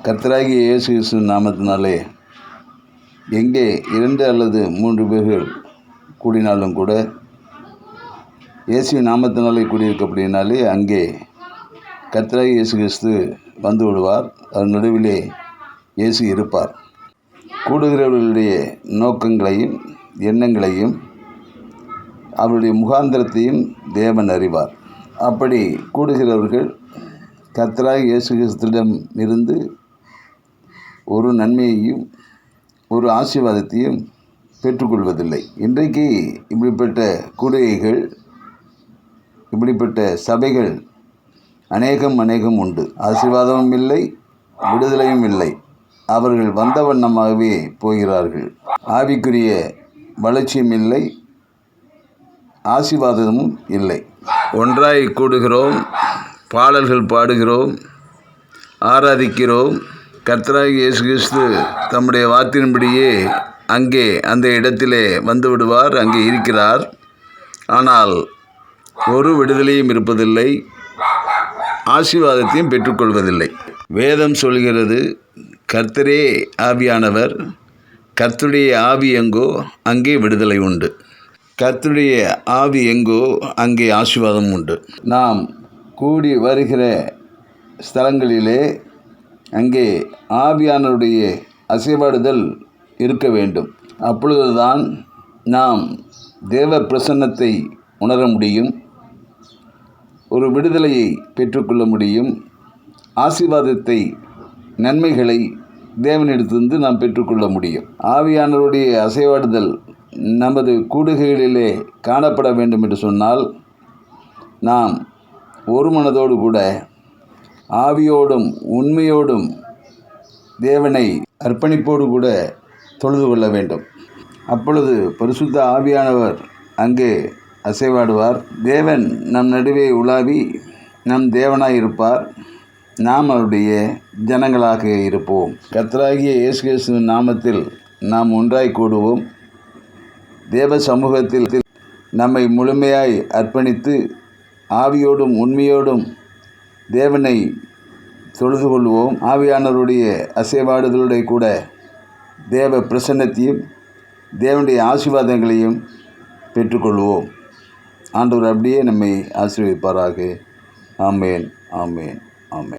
கர்த்தராகிய இயேசு கிறிஸ்துவின் நாமத்தினாலே எங்கே 2 அல்லது 3 பேர்கள் கூடினாலும் கூட இயேசுவின் நாமத்தினாலே கூடியிருக்கப்படினாலே அங்கே கர்த்தராகிய இயேசு கிறிஸ்து வந்து விடுவார். அதன் நடுவிலே இயேசு இருப்பார். கூடுகிறவர்களுடைய நோக்கங்களையும் எண்ணங்களையும் அவருடைய முகாந்திரத்தையும் தேவன் அறிவார். அப்படி கூடுகிறவர்கள் கர்த்தராகிய இயேசு கிறிஸ்துவிடம் இருந்து ஒரு நன்மையையும் ஒரு ஆசீர்வாதத்தையும் பெற்றுக்கொள்வதில்லை. இன்றைக்கு இப்படிப்பட்ட கூடுகைகள், இப்படிப்பட்ட சபைகள் அநேகம் உண்டு. ஆசீர்வாதமும் இல்லை, விடுதலையும் இல்லை. அவர்கள் வந்த வண்ணமாகவே போகிறார்கள். ஆவிக்குரிய வளர்ச்சியும் இல்லை, ஆசீர்வாதமும் இல்லை. ஒன்றாய் கூடுகிறோம், பாடல்கள் பாடுகிறோம், ஆராதிக்கிறோம். கர்த்தராகிய இயேசு கிறிஸ்து தம்முடைய வார்த்தையின்படியே அங்கே அந்த இடத்திலே வந்து விடுவார், அங்கே இருக்கிறார். ஆனால் ஒரு விடுதலையும் இருப்பதில்லை, ஆசீர்வாதத்தையும் பெற்றுக்கொள்வதில்லை. வேதம் சொல்கிறது, கர்த்தரே ஆவியானவர், கர்த்தருடைய ஆவி எங்கோ அங்கே விடுதலை உண்டு. கர்த்தருடைய ஆவி எங்கோ அங்கே ஆசீர்வாதம் உண்டு. நாம் கூடி வருகிற ஸ்தலங்களிலே அங்கே ஆவியானவருடைய அசைவாடுதல் இருக்க வேண்டும். அப்பொழுதுதான் நாம் தேவ பிரசன்னத்தை உணர முடியும், ஒரு விடுதலையை பெற்றுக்கொள்ள முடியும், ஆசீர்வாதத்தை, நன்மைகளை தேவனிடத்திலிருந்து நாம் பெற்றுக்கொள்ள முடியும். ஆவியானவருடைய அசைவாடுதல் நமது கூடுகைகளிலே காணப்பட வேண்டும் என்று சொன்னால் நாம் ஒரு மனதோடு கூட ஆவியோடும் உண்மையோடும் தேவனை அர்ப்பணிப்போடு கூட தொழுது கொள்ள வேண்டும். அப்பொழுது பரிசுத்த ஆவியானவர் அங்கே அசைவாடுவார். தேவன் நம் நடுவே உலாவி நம் தேவனாய் இருப்பார். நாம் அவருடைய ஜனங்களாக இருப்போம். கர்த்தராகிய இயேசு கிறிஸ்துவின் நாமத்தில் நாம் ஒன்றாய் கூடுவோம். தேவ சமூகத்தில் நம்மை முழுமையாய் அர்ப்பணித்து ஆவியோடும் உண்மையோடும் தேவனை தொழுது கொள்வோம். ஆவியானவருடைய அசைவாடுதலுடைய கூட தேவ பிரசன்னத்தையும் தேவனுடைய ஆசீர்வாதங்களையும் பெற்றுக்கொள்வோம். ஆண்டவர் அப்படியே நம்மை ஆசீர்வதிப்பாராக. ஆமேன், ஆமேன், ஆமேன்.